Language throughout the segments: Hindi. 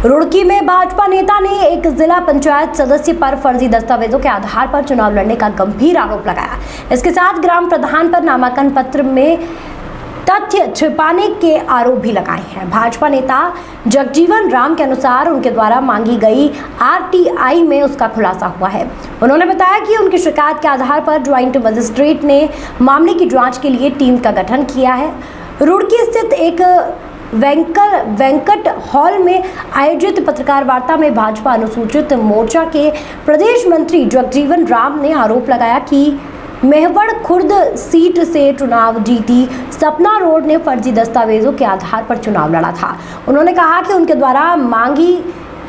रुड़की में भाजपा नेता ने एक जिला पंचायत सदस्य पर फर्जी दस्तावेजों के आधार पर चुनाव लड़ने का गंभीर आरोप लगाया। इसके साथ ग्राम प्रधान पर नामांकन पत्र में तथ्य छिपाने के आरोप भी लगाए हैं। भाजपा नेता जगजीवन राम के अनुसार उनके द्वारा मांगी गई आरटीआई में उसका खुलासा हुआ है। उन्होंने बताया कि उनकी शिकायत के आधार पर ज्वाइंट मजिस्ट्रेट ने मामले की जांच के लिए टीम का गठन किया है। रुड़की स्थित एक वेंकट हॉल में आयोजित पत्रकार वार्ता में भाजपा अनुसूचित मोर्चा के प्रदेश मंत्री जगजीवन राम ने आरोप लगाया कि मेहवड़ खुर्द सीट से चुनाव जीती सपना रोड ने फर्जी दस्तावेजों के आधार पर चुनाव लड़ा था। उन्होंने कहा कि उनके द्वारा मांगी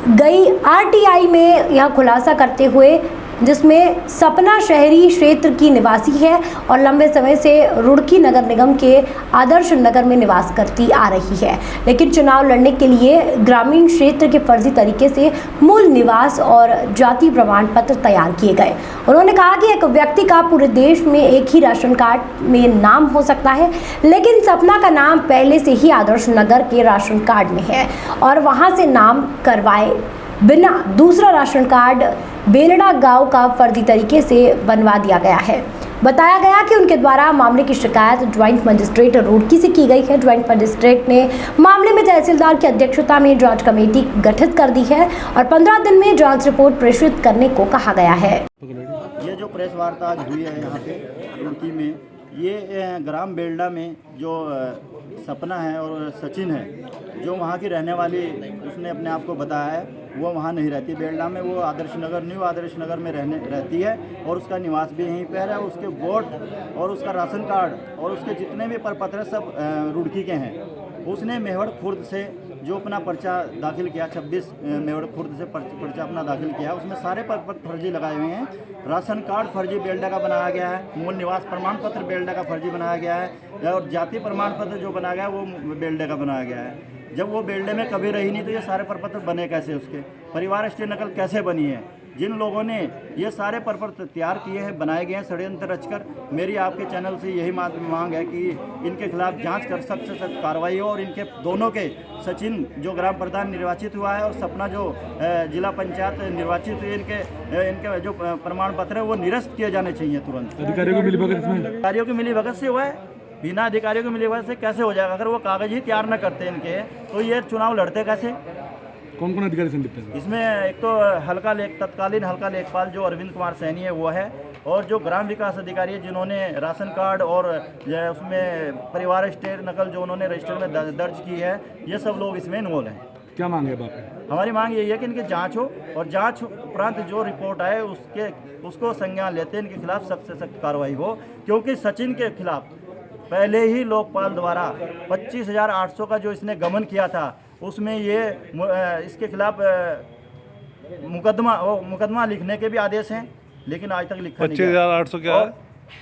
गई आरटीआई में यह खुलासा करते हुए जिसमें सपना शहरी क्षेत्र की निवासी है और लंबे समय से रुड़की नगर निगम के आदर्श नगर में निवास करती आ रही है, लेकिन चुनाव लड़ने के लिए ग्रामीण क्षेत्र के फर्जी तरीके से मूल निवास और जाति प्रमाण पत्र तैयार किए गए। उन्होंने कहा कि एक व्यक्ति का पूरे देश में एक ही राशन कार्ड में नाम हो सकता है, लेकिन सपना का नाम पहले से ही आदर्श नगर के राशन कार्ड में है और वहां से नाम करवाए बिना दूसरा राशन कार्ड बेलड़ा गांव का फर्जी तरीके से बनवा दिया गया है। बताया गया कि उनके द्वारा मामले की शिकायत ज्वाइंट मजिस्ट्रेट रुड़की से की गई है। ज्वाइंट मजिस्ट्रेट ने मामले में तहसीलदार की अध्यक्षता में जांच कमेटी गठित कर दी है और 15 दिन में जांच रिपोर्ट प्रेषित करने को कहा गया है। ये जो प्रेस वार्ता आज हुई है यहाँ पे रुड़की में, ये ग्राम बेलडा में जो सपना है और सचिन है, जो वहाँ की रहने वाली, उसने अपने आप को बताया है वो वहाँ नहीं रहती बेलडा में, वो न्यू आदर्श नगर में रहती है और उसका निवास भी यहीं पर है। उसके वोट और उसका राशन कार्ड और उसके जितने भी प्रपत्र सब रुड़की के हैं। उसने मेहवड़ खुर्द से जो अपना पर्चा दाखिल किया, 26 मेहवड़ खुर्द से पर्चा अपना दाखिल किया, उसमें सारे प्रपत्र फर्जी लगाए हुए हैं। राशन कार्ड फर्जी बेलडा का बनाया गया है, मूल निवास प्रमाण पत्र बेलडा का फर्जी बनाया गया है और जाति प्रमाण पत्र जो बनाया गया है वो बेलडा का बनाया गया है। जब वो बेलडे में कभी रही नहीं तो ये सारे प्रपत्र बने कैसे, उसके परिवार स्टे नकल कैसे बनी है? जिन लोगों ने ये सारे प्रपत्र तैयार किए हैं, बनाए गए हैं षड्यंत्र रचकर, मेरी आपके चैनल से यही मांग है कि इनके खिलाफ जांच कर सख्त से सख्त कार्रवाई हो और इनके दोनों के, सचिन जो ग्राम प्रधान निर्वाचित हुआ है और सपना जो जिला पंचायत निर्वाचित हुई, इनके जो प्रमाण पत्र है वो निरस्त किए जाने चाहिए तुरंत। अधिकारियों की मिलीभगत से हुआ है, बिना अधिकारियों की मिलीभगत से कैसे हो जाएगा? अगर वो कागज ही तैयार न करते इनके तो ये चुनाव लड़ते कैसे? कौन कौन अधिकारी संलिप्त है इसमें? एक तो तत्कालीन हल्का लेखपाल जो अरविंद कुमार सैनी है वो है, और जो ग्राम विकास अधिकारी है जिन्होंने राशन कार्ड और उसमें परिवार स्टे नकल जो उन्होंने रजिस्टर में दर्ज की है, ये सब लोग इसमें इन्वॉल्व हैं। क्या मांग है बाप? हमारी मांग यही है कि इनकी जांच हो और जांच उपरांत जो रिपोर्ट आए उसको संज्ञान लेते इनके खिलाफ सख्त से सख्त कार्रवाई हो, क्योंकि सचिन के खिलाफ पहले ही लोकपाल द्वारा 25,800 का जो इसने गमन किया था, उसमें ये इसके खिलाफ मुकदमा लिखने के भी आदेश हैं, लेकिन आज तक लिखा नहीं गया। 25,800 क्या है?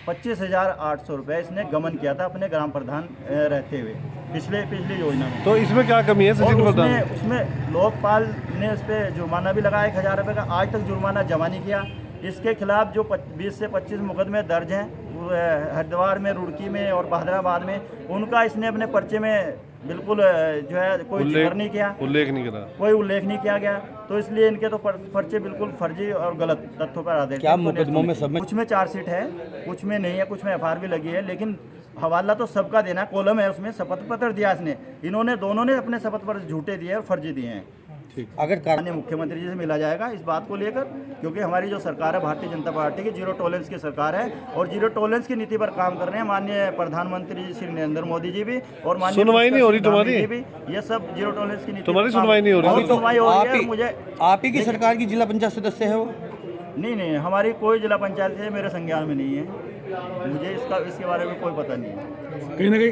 25,800 रुपये इसने गमन किया था अपने ग्राम प्रधान रहते हुए पिछली योजना में। तो इसमें क्या कमी है सचिन प्रधान? उसमें लोकपाल ने उस पर जुर्माना भी लगाया 1,000 रुपये का, आज तक जुर्माना जमा नहीं किया। इसके खिलाफ जो 20 से 25 मुकदमे दर्ज हैं हरिद्वार में, रुड़की में और बहादुराबाद में, उनका इसने अपने पर्चे में बिल्कुल जो है कोई जिक्र नहीं किया, कोई उल्लेख नहीं किया गया। तो इसलिए इनके तो पर्चे बिल्कुल फर्जी और गलत तथ्यों पर आधारित। क्या मुकदमों में सब कुछ में चार्जशीट है, कुछ में नहीं है, कुछ में एफआईआर भी लगी है, लेकिन हवाला तो सबका देना, कॉलम है उसमें शपथ पत्र दिया इसने, इन्होंने दोनों ने अपने शपथ पत्र झूठे दिए और फर्जी दिए हैं। अगर माननीय मुख्यमंत्री जी से मिला जाएगा इस बात को लेकर, क्योंकि हमारी जो सरकार है भारतीय जनता पार्टी की जीरो टॉलरेंस की सरकार है और जीरो टॉलरेंस की नीति पर काम कर रहे हैं माननीय प्रधानमंत्री जी श्री नरेंद्र मोदी जी भी और माननीय सुनवाई नहीं हो रही तुम्हारी भी, ये सब जीरो टॉलरेंस की नीति तुम्हारी सुनवाई नहीं हो रही। सुनवाई हो रही है। मुझे आप ही की सरकार की जिला पंचायत सदस्य है वो? नहीं, हमारी कोई जिला पंचायत से मेरे संज्ञान में नहीं है, मुझे इसके बारे में कोई पता नहीं है। कहीं ना कहीं